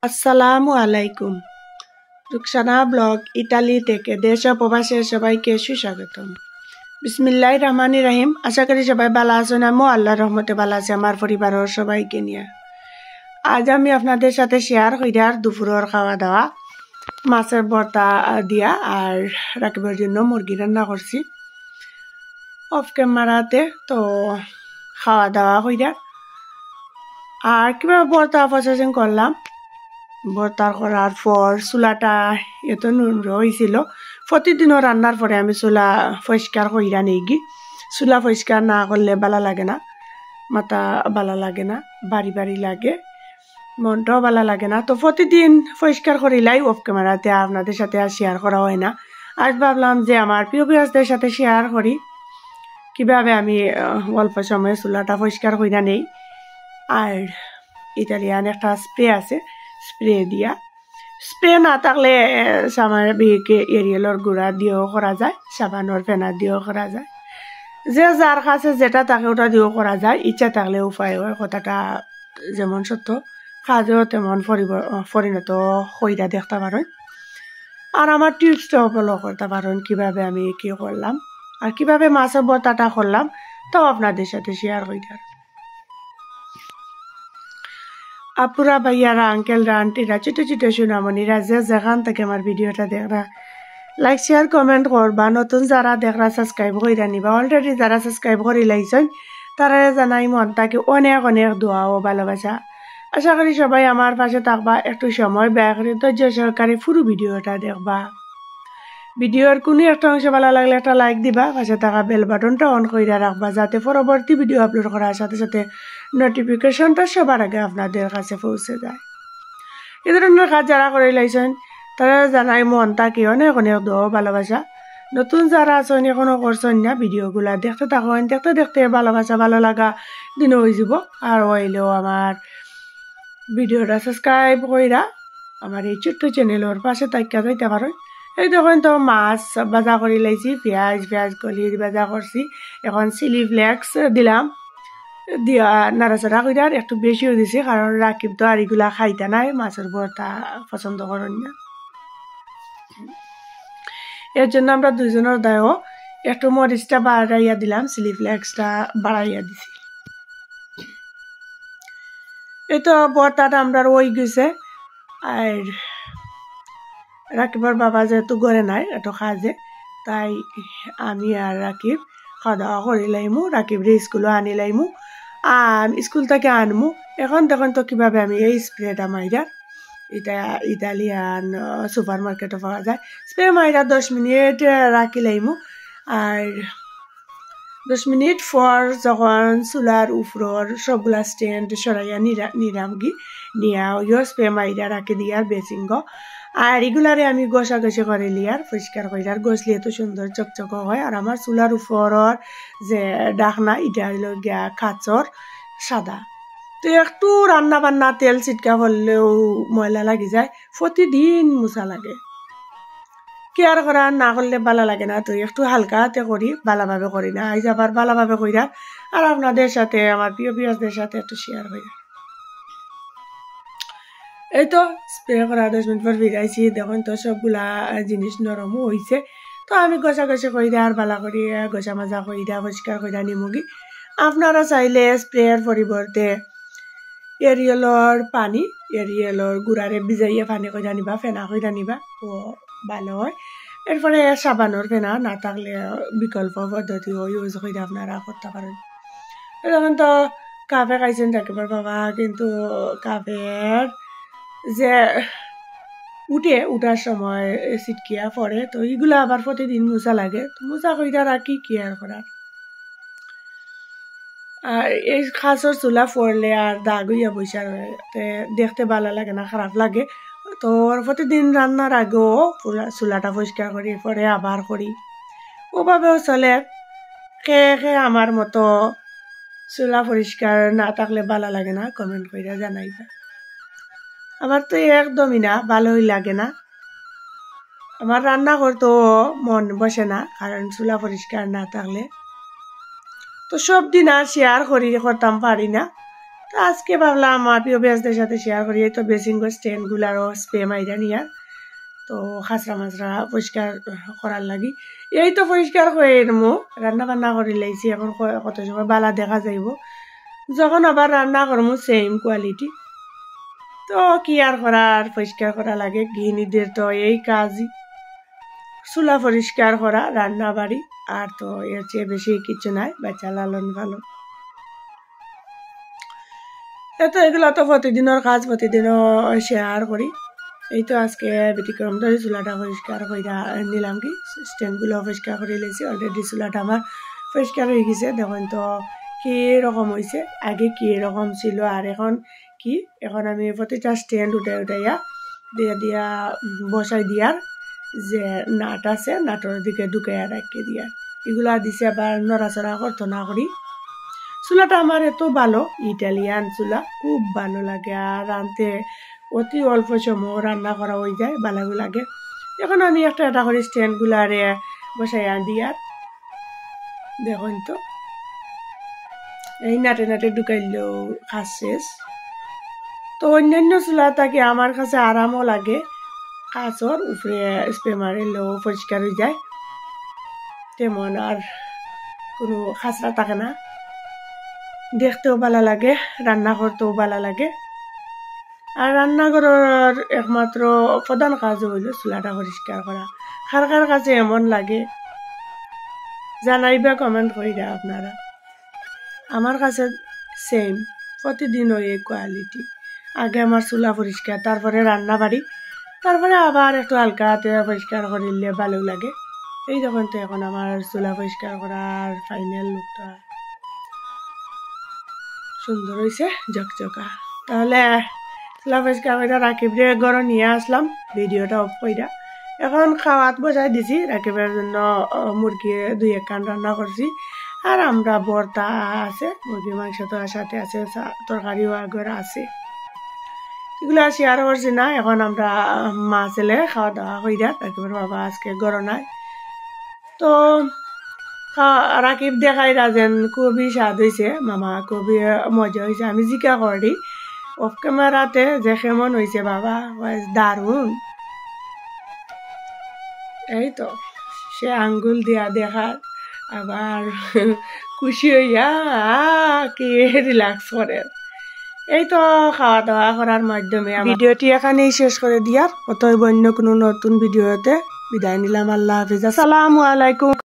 আসসালামু আলাইকুম। Rukhsana blog Italy থেকে দেশ ও প্রবাসের সবাইকে সুস্বাগতম। বিসমিল্লাহির রহমানির রহিম। আশা করি সবাই ভালো আছেন। আমিও আল্লাহর রহমতে ভালো আছি আমার পরিবারের সবাইকে নিয়ে। আজ আমি আপনাদের সাথে শেয়ার কইরার দুপুরের খাওয়া দাওয়া মাছের ভর্তা দিয়া আর রাকিবের জন্য মুরগি রান্না করছি অফ ক্যামেরাতে। তো খাওয়া দাওয়া কইরার আর কিভাবে ভর্তা প্রসেসিং করলাম, ভর্তা করার পর চুলাটা এত নোংরা হয়েছিল। প্রতিদিনও রান্নার পরে আমি চুলা পরিষ্কার কইরা নেই। চুলা পরিষ্কার না করলে ভালো লাগে না, মাথা ভালো লাগে না, বাড়ি বাড়ি লাগে, মনটাও ভালো লাগে না। তো প্রতিদিন পরিষ্কার করিলাই অফ ক্যামেরাতে আপনাদের সাথে আর শেয়ার করা হয় না। আজ ভাবলাম যে আমার প্রিয় ভিউয়ার্সদের সাথে শেয়ার করি কিভাবে আমি অল্প সময়ে চুলাটা পরিষ্কার কইরা নেই। আর ইটালিয়ান একটা স্প্রে আছে, স্প্রে দিয়া, স্প্রে না থাকলে স্বাভাবিক এরিয়েলর গুঁড়া দিয়েও করা যায়, সাবানোর ফেনা দিয়েও করা যায়, যে যার কাছে যেটা থাকে ওটা দিয়েও করা যায়। ইচ্ছা থাকলে উপায় হয়, কথাটা যেমন সত্য কাজেও তেমন পরিণত হইয়া দেখতে পারেন। আর আমার টিপসটাও ফলো করতে পারেন কিভাবে আমি কি করলাম আর কিভাবে মাছের ভর্তাটা করলাম, তাও আপনাদের সাথে শেয়ার কইরার। আপুরা, ভাইয়ারা, আঙ্কেলরা, আন্টিরা, ছোট ছোট সোনামণিরা যে যেখান থেকে আমার ভিডিওটা দেখরা লাইক শেয়ার কমেন্ট করবা। নতুন যারা দেখরা সাবস্ক্রাইব কইরা নিবা। অলরেডি যারা সাবস্ক্রাইব করে লাইছেন তারা জানাই মন তাকে অনেক অনেক দোয়া ও ভালোবাসা। আশা করি সবাই আমার পাশে থাকবা, একটু সময় ব্যয় করে ধৈর্য সহকারে পুরো ভিডিওটা দেখবা। ভিডিওর কোনো একটা অংশ ভালো লাগলে একটা লাইক দিবা, পাশে থাকা বেল বাটনটা অন কইরা রাখবা যাতে পরবর্তী ভিডিও আপলোড করার সাথে সাথে নোটিফিকেশনটা সবার আগে আপনাদের কাছে পৌঁছে যায়। এই ধরনের কাজ যারা করে লাইছেন তারা জানাই মন তাকে অনেক অনেক দোয়া ভালোবাসা। নতুন যারা আছেন এখনো করছেন না, ভিডিওগুলা দেখতে থাকেন, দেখতে দেখতে ভালোবাসা ভালো লাগা দিন হয়ে যাব। আর হইলেও আমার ভিডিওটা সাবস্ক্রাইব কইরা আমার এই ছোট্ট চ্যানেলের পাশে তাকিয়া যাইতে পারেন। এই দেখুন তো মাছ ভাজা করে লাইছি, পেঁয়াজ কলি ভাজা করছি, এখন চিলি ফ্লেক্স দিলাম, দিয়া নাড়াচাড়া করে আর একটু বেশিও দিছি কারণ রাকিব তো আর এগুলা খাইতে নাই, মাছের ভর্তা পছন্দ করেন না। এর জন্য আমরা দুজনের দায়ও একটু মরিচটা বাড়াইয়া দিলাম, চিলি ফ্লেক্সটা বাড়াইয়া দিছি। এই তো ভর্তাটা আমরা ওই গেছে। আর রাকিবের বাবা যেহেতু ঘরে নাই, এত কাজে, তাই আমি আর রাকিব খাওয়া দাওয়া করে লাইমু, রাকিবরে স্কুলও আনি লাইমু, আর স্কুল থেকে আনমু। এখন দেখুন তো কিভাবে আমি এই স্প্রেটা মাইরা, এটা ইতালিয়ান সুপার মার্কেটে পাওয়া যায়, স্প্রে মাইরা 10 মিনিট রাখি লাইমু। আর 10 মিনিট পর যখন চুলার উপর সবগুলা স্ট্যান্ড সরাইয়া নিরামগি নিয়া ওইও স্প্রে মাইরা রাখি দিয়ার বেচিঙ্গ। আর এগুলারে আমি ঘষাঘষি করে লিয়ার পরিষ্কার করিয়ার ঘষলিয়ে তো সুন্দর চকচক হয়। আর আমার চুলার উপরের যে ডাকনা এটা হইল গিয়া কাচর সাদা, তো একটু রান্না বান্না তেল ছিটকা করলেও ময়লা লাগি যায়, প্রতিদিন মুছা লাগে, কেয়ার করা না করলে ভালো লাগে না। তো একটু হালকাতে করি, ভালোভাবে করি না, আইজ আবার ভালোভাবে কইরা আর আপনাদের সাথে আমার প্রিয় ভিউয়ার্সদের সাথে একটু শেয়ার করি। এই তো স্প্রে করা 10 মিনিট পর ফিরাইছি, দেখুন তো সবগুলা জিনিস নরমও হয়েছে। তো আমি ঘষাঘষি কইরা আর ভালো করি ঘষা মাজা কইরা পরিষ্কার কইরা নিমুগি। আপনারা চাইলে স্প্রের পরিবর্তে এরিয়েলর পানি, এরিয়েলর গুড়ারে ভিজাইয়া পানি কইরা নিবা, ফেনা কইরা নিবা, ও ভালো হয়। এরপরে সাবানোর ফেনা না থাকলে বিকল্প পদ্ধতিও ইউজ কইরা আপনারা করতে পারেন। এখন তো কাপে খাইছেন রাকিবের বাবা, কিন্তু কাপের যে উঠার সময় ছিটকিয়া পড়ে, তো এগুলা আবার প্রতিদিন মোছা লাগে, তো মোছা কইরা রাখি কি আর করার। আর এই খাসর চুলা পড়লে আর দাগ হইয়া বৈশা দেখতে ভালো লাগে না, খারাপ লাগে। তো প্রতিদিন রান্নার আগেও চুলাটা পরিষ্কার করি, পরে আবার করি, ওভাবেও চলে। খেয়ে আমার মতো চুলা পরিষ্কার না থাকলে ভালো লাগে না, কমেন্ট কইরা জানাইবা। আমার তো একদমই না, ভালোই লাগে না, আমার রান্না করতেও মন বসে না কারণ চুলা পরিষ্কার না থাকলে। তো সব দিন আর শেয়ার করতাম পারি না, তো তো আজকে ভাবলাম আমার প্রিয় বেসদের সাথে শেয়ার করি। এই তো বেসিং স্ট্যান্ডগুলারও স্প্রে মাইরা নিয়া তো খাসরা মাছরা পরিষ্কার করার লাগি এই তো পরিষ্কার করে মো রান্না বান্না করে লাইছি। এখন কত সময় বালা দেখা যাইব যখন আবার রান্না করবো সেম কোয়ালিটি। তো কি আর করার, পরিষ্কার করা লাগে। গৃহিণীদের তো এই কাজই, চুলা পরিষ্কার করা, রান্না বাড়ি, আর তো এর চেয়ে বেশি কিছু নাই। বাচ্চা লালন পালন, এতো এগুলো তো প্রতিদিনের কাজ, প্রতিদিনও শেয়ার করি। এই তো আজকে ব্যতিক্রম তো চুলাটা পরিষ্কার করে নিলাম, কি স্ট্যান্ডগুলো পরিষ্কার করে লেছি। অলরেডি চুলাটা আমার পরিষ্কার হয়ে গেছে। দেখুন তো কি রকম হয়েছে, আগে কি রকম ছিল আর এখন কি। এখন আমি প্রতিটা স্ট্যান্ড উঠাইয়া দিয়া বসাই দিয়ার যে নাট আছে, নাটের দিকে ঢুকাইয়া রাখিয়ে দিয়ার, এগুলা দিছে আবার নড়াচড়া করতো না করি। চুলাটা আমার এত ভালো, ইটালিয়ান চুলা, খুব ভালো লাগে। আর রাঁধতে অতি অল্প সময় রান্না করা হয়ে যায়, ভালো লাগে। এখন আমি একটা করে স্ট্যান্ডগুলারে বসাইয়া দিয়ার দেখুন তো এই নাটে নাটে ঢুকাইলেও কাজ শেষ। তো অন্যান্য চুলা থাকে আমার কাছে আরামও লাগে, কাঁচর উপরে স্প্রে মারিলেও পরিষ্কার হয়ে যায়, তেমন আর কোনো খাঁচরা থাকে না। দেখতেও ভালো লাগে, রান্না করতেও ভালো লাগে। আর রান্নাঘরের একমাত্র প্রধান কাজ হইল চুলাটা পরিষ্কার করা। কার কার কাছে এমন লাগে জানাইবা, কমেন্ট করিরা আপনারা। আমার কাছে সেম, প্রতিদিন ওই কোয়ালিটি। আগে আমার চুলা পরিষ্কার, তারপরে রান্না বাড়ি, তারপরে আবার একটু হালকা পরিষ্কার করিলে ভালো লাগে। এই দেখুন তো এখন আমার চুলা পরিষ্কার করার ফাইনাল লুকটা সুন্দর হয়েছে, ঝকঝকা। তাহলে চুলা পরিষ্কার করে রাকিবরে গড় নিয়ে আসলাম, ভিডিওটা অফ কইরা। এখন খাওয়াত বসাই দিছি, রাকিবের জন্য মুরগি 2-1 কান রান্না করছি। আর আমরা ভর্তা আছে, মুরগির মাংস তো সাথে আছে, তরকারিও আগর আছে, এগুলো শেয়ার করছি না। এখন আমরা মা ছেলে খাওয়া দাওয়া কইরা, রাকিবের বাবা আজকে গড় নাই। তো রাকিব দেখাই রাজেন খুবই স্বাদ হয়েছে, মামা খুবই মজা হয়েছে। আমি জিজ্ঞা করি অফ ক্যামেরাতে যে কেমন হয়েছে বাবা, দারুণ। এই তো সে আঙ্গুল দিয়া দেখার, আবার খুশি হইয়া কি রিল্যাক্স করে। এই তো খাওয়া দাওয়া করার মাধ্যমে ভিডিওটি এখানেই শেষ করে দিয়ার। অতএব অন্য কোনো নতুন ভিডিওতে বিদায় নিলাম। আল্লাহ হাফিজ, আসসালামু আলাইকুম।